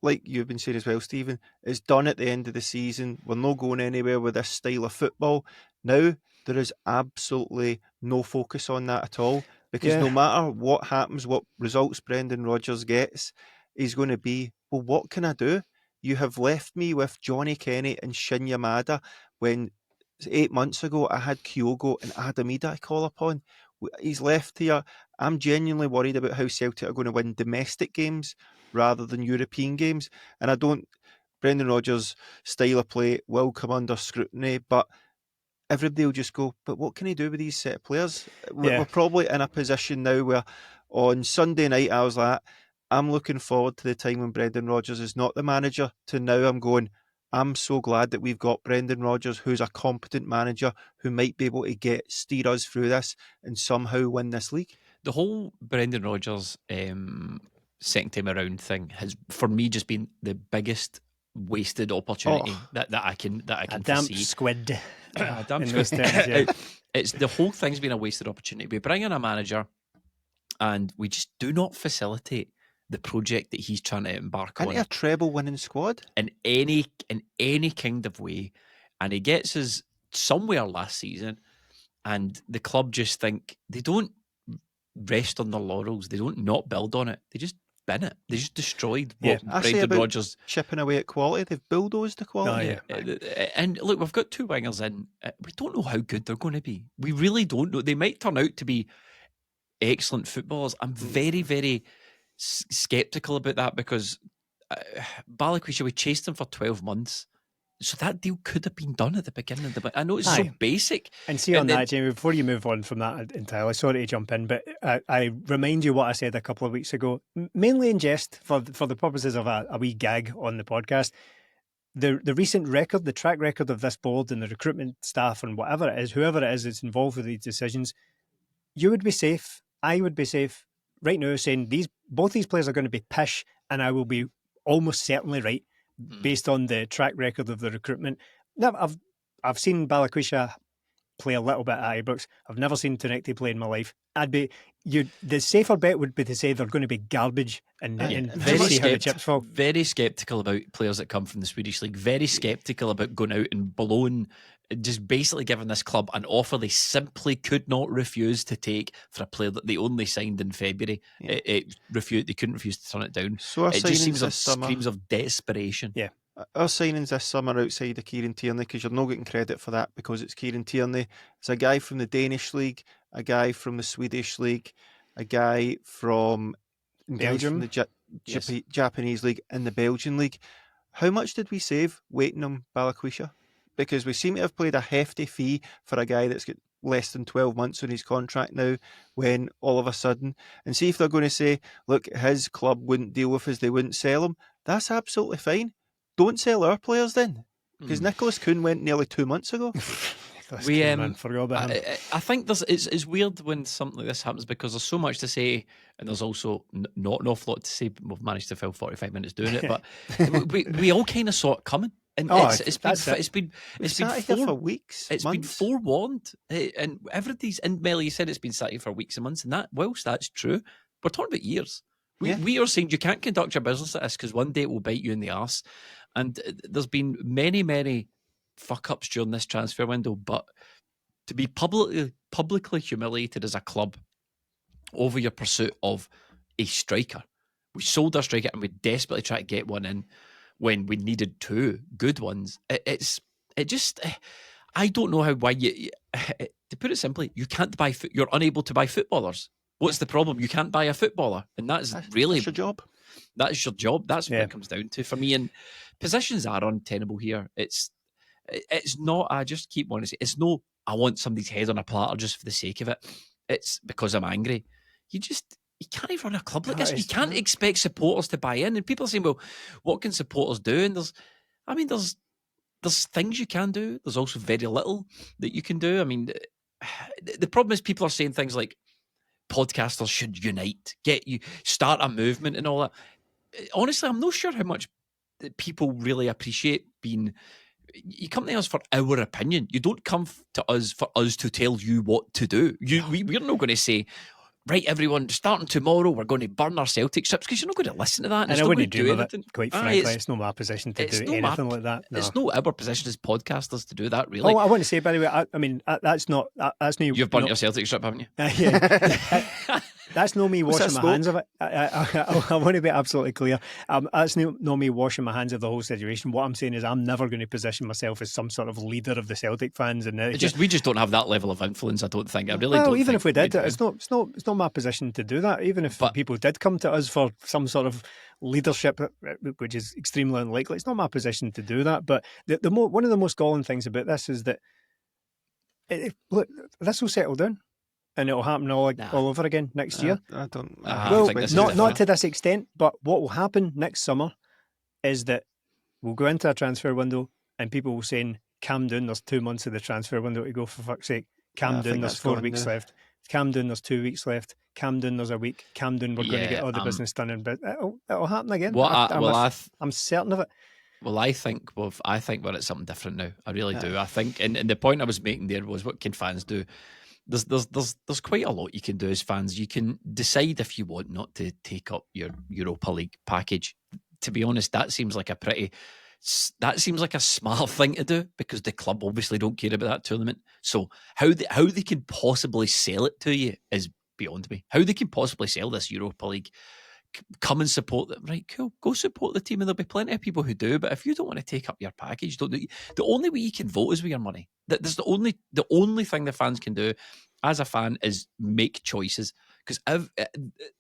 like you've been saying as well, Stephen, it's done at the end of the season. We're not going anywhere with this style of football. Now, there is absolutely no focus on that at all, because no matter what happens, what results Brendan Rodgers gets, he's going to be, well, what can I do? You have left me with Johnny Kenny and Shinya Maeda when 8 months ago I had Kyogo and Adamida I call upon. He's left here. I'm genuinely worried about how Celtic are going to win domestic games rather than European games. And Brendan Rodgers' style of play will come under scrutiny, but everybody will just go, but what can he do with these set of players? We're probably in a position now where on Sunday night I was like, I'm looking forward to the time when Brendan Rodgers is not the manager, to now I'm going, I'm so glad that we've got Brendan Rodgers, who's a competent manager who might be able to steer us through this and somehow win this league. The whole Brendan Rodgers second time around thing has, for me, just been the biggest wasted opportunity that I can a foresee. Damp squid. Damp squid. It's the whole thing's been a wasted opportunity. We bring in a manager, and we just do not facilitate the project that he's trying to embark on. And a treble winning squad in any kind of way, and he gets us somewhere last season, and the club just think they don't rest on their laurels. They don't not build on it. They just bin it. They just destroyed what Brendan Rodgers chipping away at quality. They've bulldozed the quality. And look, we've got two wingers in. We don't know how good they're going to be. We really don't know. They might turn out to be excellent footballers. I'm very, very sceptical about that, because Balikwisha, we chased him for 12 months. So that deal could have been done at the beginning of the... I know it's so basic. And see, on that, Jamie, before you move on from that entirely, sorry to jump in, but I remind you what I said a couple of weeks ago, mainly in jest, for the purposes of a wee gag on the podcast. The recent record, the track record of this board and the recruitment staff and whatever it is, whoever it is that's involved with these decisions, you would be safe, I would be safe right now saying both these players are going to be pish, and I will be almost certainly right based on the track record of the recruitment. Now, I've seen Balikwisha play a little bit at Ibrox. I've never seen Tunekti play in my life. The safer bet would be to say they're going to be garbage and see how the chips fall. Very sceptical about players that come from the Swedish league. Very sceptical about going out and blowing, just basically giving this club an offer they simply could not refuse to take for a player that they only signed in February. They couldn't refuse to turn it down. So it just seems screams of desperation. Yeah. Our signings this summer outside of Kieran Tierney, because you're not getting credit for that because it's Kieran Tierney. It's a guy from the Danish league, a guy from the Swedish league, a guy from Belgium, from the Japanese league, and the Belgian league. How much did we save waiting on Balikwisha? Because we seem to have paid a hefty fee for a guy that's got less than 12 months on his contract now, when all of a sudden, and see if they're going to say, look, his club wouldn't deal with us, they wouldn't sell him. That's absolutely fine. Don't sell our players then, because Nicholas Kuhn went nearly 2 months ago. I think it's weird when something like this happens, because there's so much to say, and there's also not an awful lot to say. We've managed to fill 45 minutes doing it, but we all kind of saw it coming. And it's been for weeks. It's been forewarned, and everybody's. And Mel, you said it's been sat here for weeks and months, and that, whilst that's true, we're talking about years. We are saying you can't conduct your business like this, because one day it will bite you in the arse. And there's been many, many fuck-ups during this transfer window, but to be publicly humiliated as a club over your pursuit of a striker. We sold our striker and we desperately tried to get one in when we needed two good ones. I don't know why you, to put it simply, you're unable to buy footballers. What's the problem? You can't buy a footballer, and that's your job. That's your job. That's what it comes down to for me. And positions are untenable here. It's not. I just keep wanting to say it's no. I want somebody's head on a platter just for the sake of it. It's because I'm angry. You can't run a club like this. You can't expect supporters to buy in. And people are saying, well, what can supporters do? And there's there's things you can do. There's also very little that you can do. I mean, the problem is people are saying things like podcasters should unite, start a movement and all that. Honestly, I'm not sure how much people really appreciate being. You come to us for our opinion. You don't come to us for us to tell you what to do. We're not going to say, right, everyone, starting tomorrow, we're going to burn our Celtic ships, because you're not going to listen to that. And I wouldn't dream of it, quite frankly. It's not my position to do anything like that. No. It's not our position as podcasters to do that, really. Oh, I want to say, by the way, I mean, that's not me. You've burnt your Celtic ship, haven't you? Yeah. That's not me washing my hands of it. I want to be absolutely clear. That's not me washing my hands of the whole situation. What I'm saying is I'm never going to position myself as some sort of leader of the Celtic fans. And we just don't have that level of influence, I don't think. I really don't. Even if we did, it's not my position to do that. Even if people did come to us for some sort of leadership, which is extremely unlikely, it's not my position to do that. But one of the most galling things about this is that look, this will settle down. And it'll happen all over again next year. I don't. Well, not to this extent, but what will happen next summer is that we'll go into a transfer window and people will say, calm down, there's 2 months of the transfer window to go, for fuck's sake. Calm down, there's 4 weeks left. Calm down, there's 2 weeks left. Calm down, there's a week. Calm down, we're going to get all the business done. But it'll happen again. I'm certain of it. Well, I think we're at something different now. I really do. I think, and the point I was making there was, what can fans do? There's quite a lot you can do as fans. You can decide if you want not to take up your Europa League package. To be honest, that seems like a smart thing to do, because the club obviously don't care about that tournament. So how they can possibly sell it to you is beyond me. How they can possibly sell this Europa League? Come and support them. Right, cool. Go support the team, and there'll be plenty of people who do. But if you don't want to take up your package, don't do it. The only way you can vote is with your money. That's the only thing the fans can do as a fan is make choices. Because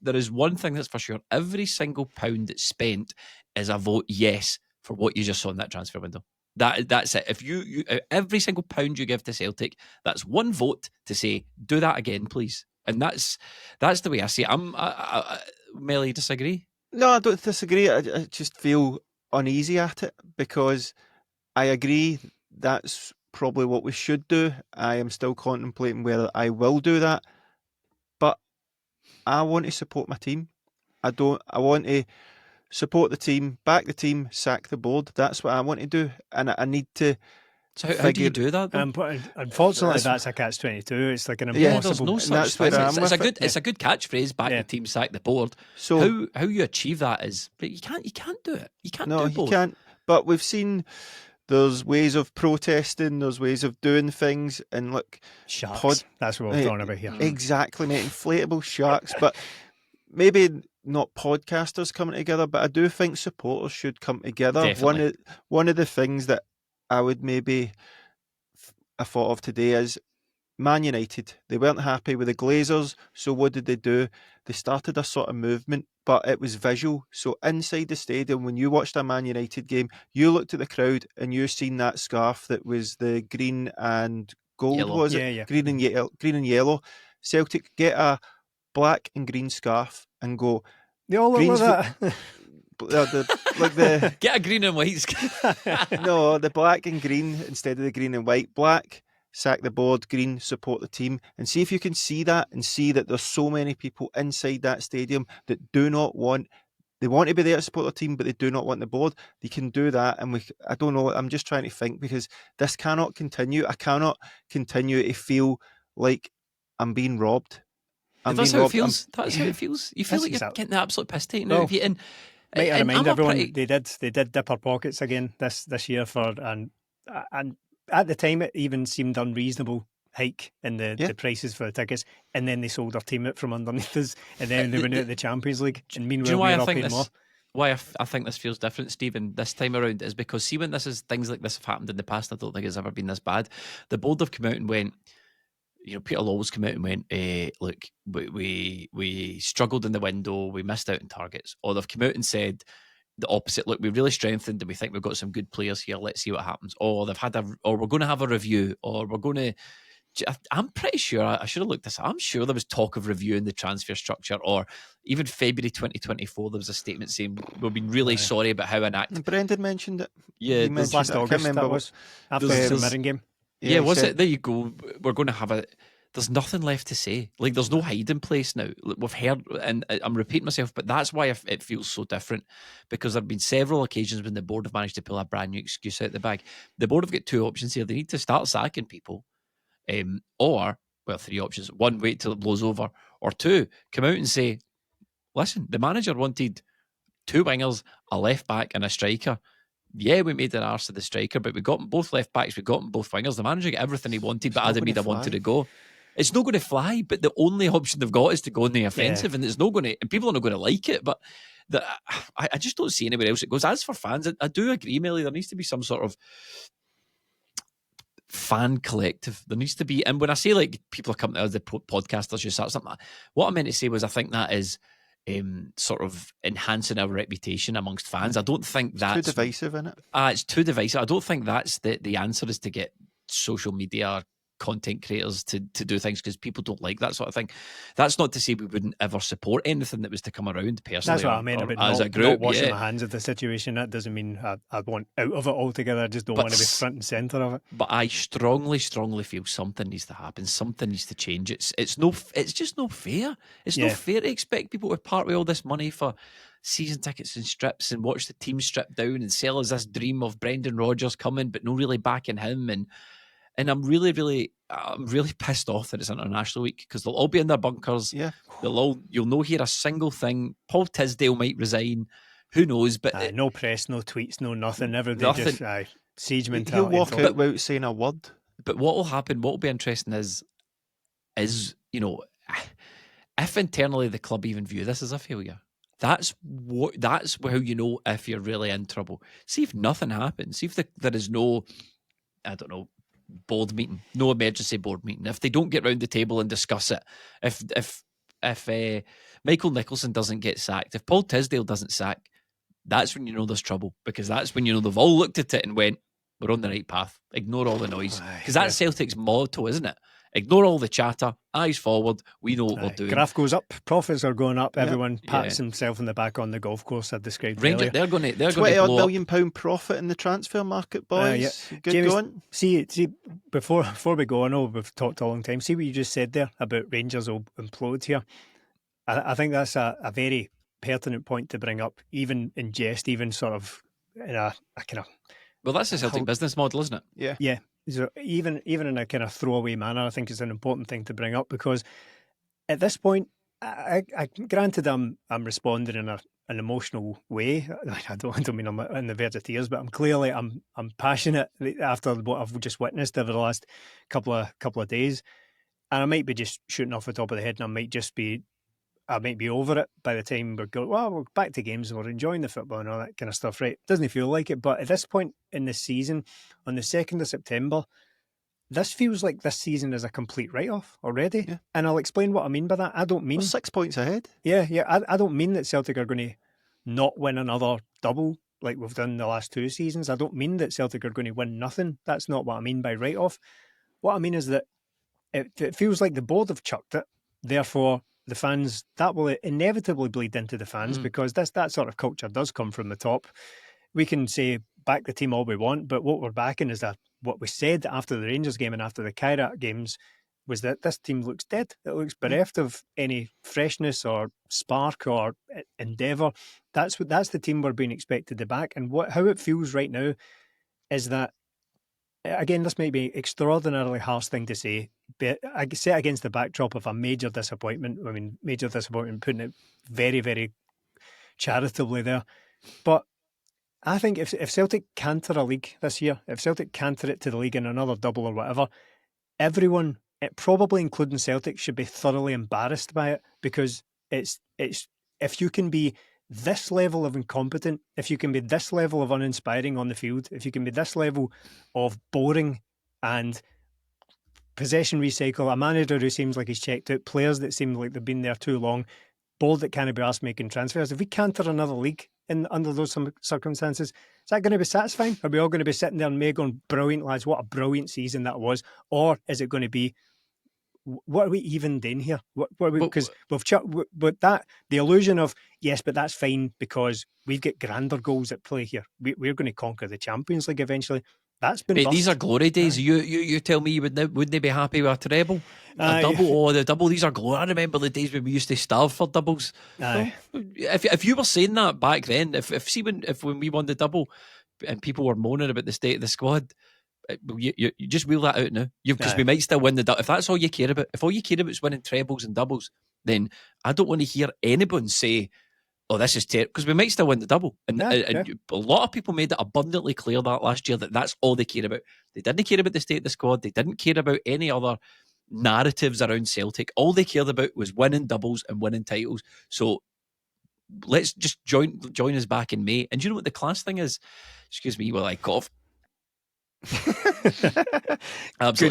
there is one thing that's for sure: every single pound that's spent is a vote yes for what you just saw in that transfer window. That's it. If you every single pound you give to Celtic, that's one vote to say, do that again, please. And that's the way I see it. Melly, disagree? No, I don't disagree. I just feel uneasy at it, because I agree that's probably what we should do. I am still contemplating whether I will do that, but I want to support my team. I want to support the team, back the team, sack the board. That's what I want to do, and I need to. So how do you do that? Unfortunately, that's a catch-22. It's like an impossible. There's no such thing. It's a good catchphrase. Back the team, sack the board. So how you achieve that is, but you can't do it. You can't. No, do both. You can't. But we've seen there's ways of protesting. There's ways of doing things. And look, sharks. That's what we're talking about here. Exactly, mate. Inflatable sharks. But maybe not podcasters coming together. But I do think supporters should come together. Definitely. One of the things that I would maybe I thought of today is Man United. They weren't happy with the Glazers, so what did they do? They started a sort of movement, but it was visual. So inside the stadium, when you watched a Man United game, you looked at the crowd and you seen that scarf that was the green and gold, yellow. Was it? Yeah. Green and yellow. Celtic, get a black and green scarf and go. They all look like that. Get a green and white. No, the black and green instead of the green and white. Black, sack the board. Green, support the team. And see if you can see that, and see that there's so many people inside that stadium that do not want. They want to be there to support their team, but they do not want the board. They can do that, and I don't know. I'm just trying to think, because this cannot continue. I cannot continue to feel like I'm being robbed. That's how it feels. That's how it feels. You feel like you're getting the absolute piss taken out of you. And might I remind everyone, they did dip our pockets again this year and at the time it even seemed unreasonable hike in the prices for the tickets, and then they sold our team out from underneath us, and then they went out of the Champions League, and meanwhile we were paying more. Why I think this feels different, Stephen, this time around is because, see, when things like this have happened in the past, I don't think it's ever been this bad. The board have come out and went, Peter Lawwell's come out and went, look, we struggled in the window, we missed out on targets. Or they've come out and said the opposite, look, we really strengthened and we think we've got some good players here, let's see what happens. Or we're going to have a review, or we're going to I'm pretty sure, I should have looked this up. I'm sure there was talk of reviewing the transfer structure, or even February 2024, there was a statement saying we've been really sorry about how And Brendan mentioned it. Yeah, he It was mentioned last it. I can't August, remember that what. was, after There's- the there's- Mirren game. Yeah, he was said- it? There you go. We're going to have a. There's nothing left to say. Like, there's no hiding place now. Look, we've heard, and I'm repeating myself, but that's why it feels so different, because there have been several occasions when the board have managed to pull a brand new excuse out the bag. The board have got two options here. They need to start sacking people, or, well, three options. One, wait till it blows over, or two, come out and say, listen, the manager wanted two wingers, a left back, and a striker. Yeah, we made an arse of the striker, but we got them both left backs, we got them both wingers. The manager got everything he wanted, but not Adamida gonna wanted fly. to go. It's not going to fly, but the only option they've got is to go in the offensive, and it's not going to. And people are not going to like it. But I just don't see anywhere else it goes. As for fans, I do agree, Millie. There needs to be some sort of fan collective. There needs to be, and when I say like people are coming to us, the podcasters, just start something. What I meant to say was, I think that is sort of enhancing our reputation amongst fans. I don't think that's too divisive, isn't it? It's too divisive. I don't think that's the answer, is to get social media content creators to do things because people don't like that sort of thing. That's not to say we wouldn't ever support anything that was to come around personally. That's what I meant about as not, a group, not washing yeah. my hands of the situation. That doesn't mean I want out of it altogether. I just don't want to be front and centre of it. But I strongly feel something needs to happen. Something needs to change. It's just no fair. It's no fair to expect people to part with all this money for season tickets and strips and watch the team strip down and sell us this dream of Brendan Rodgers coming, but no really backing him. And I'm really pissed off that it's International Week, because they'll all be in their bunkers. Yeah. You'll no hear a single thing. Paul Tisdale might resign. Who knows? But No press, no tweets, no nothing. Everybody just siege mentality. He'll walk out without saying a word. But what will happen? What will be interesting is if internally the club even view this as a failure. That's how you know if you're really in trouble. See if nothing happens. See if there is no, I don't know, board meeting, no emergency board meeting. If they don't get round the table and discuss it, if Michael Nicholson doesn't get sacked, if Paul Tisdale doesn't sack, that's when you know there's trouble, because that's when you know they've all looked at it and went, we're on the right path. Ignore all the noise, because that's Celtic's motto, isn't it? Ignore all the chatter, eyes forward, we know what we're doing. Graph goes up, profits are going up, everyone pats himself in the back on the golf course I described Rangers, earlier. they're going £20 to blow million profit in the transfer market, boys. Good James, going. See, before we go, I know we've talked a long time. See what you just said there about Rangers will implode here. I think that's a very pertinent point to bring up, even in jest, even sort of in a kind of... Well, that's the Celtic business model, isn't it? Yeah. Yeah. So even in a kind of throwaway manner, I think it's an important thing to bring up, because at this point, I granted I'm responding in an emotional way. I don't mean I'm on the verge of tears, but I'm passionate after what I've just witnessed over the last couple of days, and I might be just shooting off the top of the head, and I might be over it by the time we're back to games and we're enjoying the football and all that kind of stuff, right? Doesn't feel like it, but at this point in the season, on the 2nd of September, this feels like this season is a complete write-off already. Yeah. And I'll explain what I mean by that. I don't mean... We're 6 points ahead. Yeah. I don't mean that Celtic are going to not win another double like we've done the last 2 seasons. I don't mean that Celtic are going to win nothing. That's not what I mean by write-off. What I mean is that it feels like the board have chucked it, therefore... the fans, that will inevitably bleed into the fans, because that sort of culture does come from the top. We can say back the team all we want, but what we're backing is that what we said after the Rangers game and after the Kairat games was that this team looks dead. It looks bereft of any freshness or spark or endeavour. That's the team we're being expected to back. And how it feels right now is that, again, this might be extraordinarily harsh thing to say, but I say it against the backdrop of a major disappointment. I mean, major disappointment, putting it very, very charitably there. But I think if Celtic canter a league this year, if Celtic canter it to the league in another double or whatever, everyone, probably including Celtic, should be thoroughly embarrassed by it, because it's if you can be this level of incompetent, if you can be this level of uninspiring on the field, if you can be this level of boring and possession recycle, a manager who seems like he's checked out, players that seem like they've been there too long, board that can't be asked making transfers. If we canter another league under those circumstances? Is that going to be satisfying? Are we all going to be sitting there and May going, brilliant, lads, what a brilliant season that was? Or is it going to be, what are we even doing here? Because but that the illusion of yes, but that's fine because we've got grander goals at play here. We're going to conquer the Champions League eventually. That's been Mate, these are glory days. You tell me, wouldn't they be happy with a treble? A double? Oh, the double. These are glory. I remember the days when we used to starve for doubles. Well, if you were saying that back then, if when we won the double and people were moaning about the state of the squad, you just wheel that out now. Because we might still win the double. If that's all you care about, if all you care about is winning trebles and doubles, then I don't want to hear anyone say, oh, this is terrible, because we might still win the double. And a lot of people made it abundantly clear that last year that that's all they care about. They didn't care about the state of the squad. They didn't care about any other narratives around Celtic. All they cared about was winning doubles and winning titles. So let's just join us back in May. And do you know what the class thing is? Excuse me while I cough. Good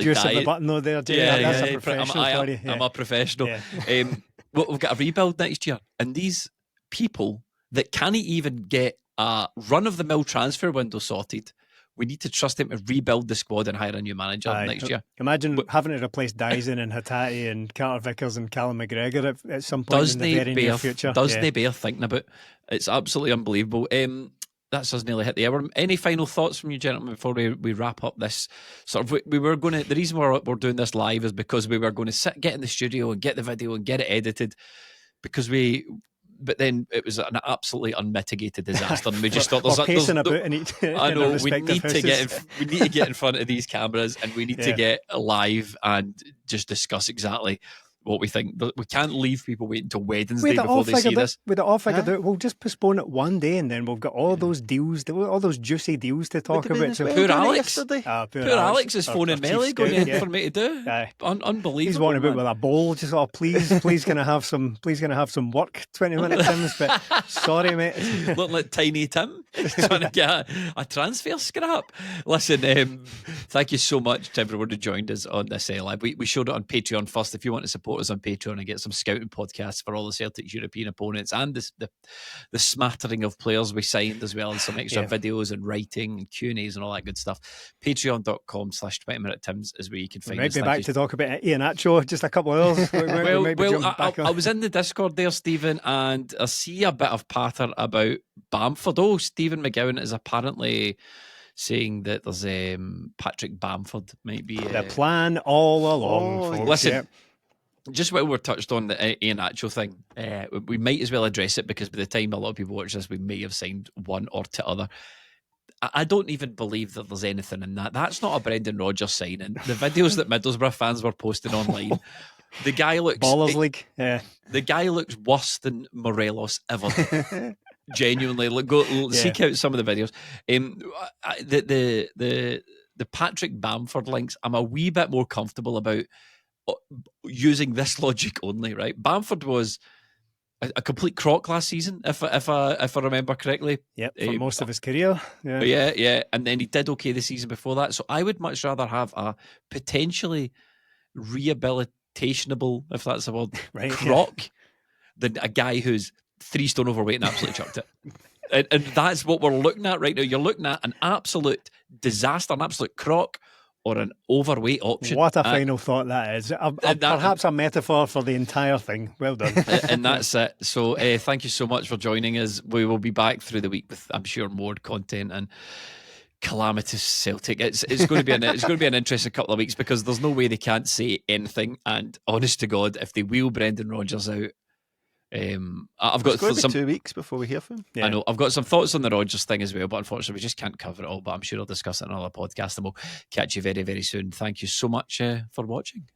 use of the button though there, Jay. That's a professional for you. I'm a professional. We've got a rebuild next year, and these people that can't even get a run-of-the-mill transfer window sorted, we need to trust them to rebuild the squad and hire a new manager next year. Imagine having to replace Daizen and Hattati and Carter Vickers and Callum McGregor at some point in the very near future. Doesn't they bear thinking about? It's absolutely unbelievable. That's us nearly hit the hour. Any final thoughts from you, gentlemen, before we wrap up this sort of? We were going to. The reason we're doing this live is because we were going to get in the studio and get the video and get it edited, but then it was an absolutely unmitigated disaster, and we just thought I know we need to get in front of these cameras, and we need to get live and just discuss exactly what we think. We can't leave people waiting until Wednesday before they see this. With it all figured out, we'll just postpone it one day, and then we've got all those deals, all those juicy deals to talk about. So poor Alex. Poor Alex is phoning Melly going for me to do. Unbelievable. He's wanting about with a bowl. Just please can I have some work 20-minute Tims? But sorry, mate. Looking like Tiny Tim trying to get a transfer scrap. Listen, thank you so much to everyone who joined us on this live. We showed it on Patreon first. If you want to support us on Patreon and get some scouting podcasts for all the Celtic's European opponents and the smattering of players we signed as well, and some extra videos and writing and Q&As and all that good stuff. Patreon.com/20minute Tims is where you can find us. Maybe back to talk about Ian Acho just a couple of hours. I was in the Discord there, Stephen, and I see a bit of patter about Bamford. Oh, Stephen McGowan is apparently saying that there's Patrick Bamford might be the plan all along. Folks. Listen, just while we're touched on the Ian Acho thing, we might as well address it, because by the time a lot of people watch this, we may have signed one or two other. I don't even believe that there's anything in that. That's not a Brendan Rodgers signing. The videos that Middlesbrough fans were posting online, the guy looks Ballers League. Yeah, the guy looks worse than Morelos ever. Genuinely, go seek out some of the videos. The Patrick Bamford links, I'm a wee bit more comfortable about using this logic only. Right, Bamford was a complete crock last season, if I remember correctly. Yep, for most of his career. Yeah, and then he did okay the season before that. So I would much rather have a potentially rehabilitationable, if that's the word, crock than a guy who's 3 stone overweight and absolutely chucked it. And that's what we're looking at right now. You're looking at an absolute disaster, an absolute crock, or an overweight option. What a final thought that is. Perhaps a metaphor for the entire thing. Well done. And that's it. So thank you so much for joining us. We will be back through the week with, I'm sure, more content and calamitous Celtic. It's going to be an interesting couple of weeks, because there's no way they can't say anything. And honest to God, if they wheel Brendan Rodgers out, I've got some 2 weeks before we hear from him. I know I've got some thoughts on the Rodgers thing as well, but unfortunately we just can't cover it all. But I'm sure I'll discuss it in another podcast, and we'll catch you very, very soon. Thank you so much for watching.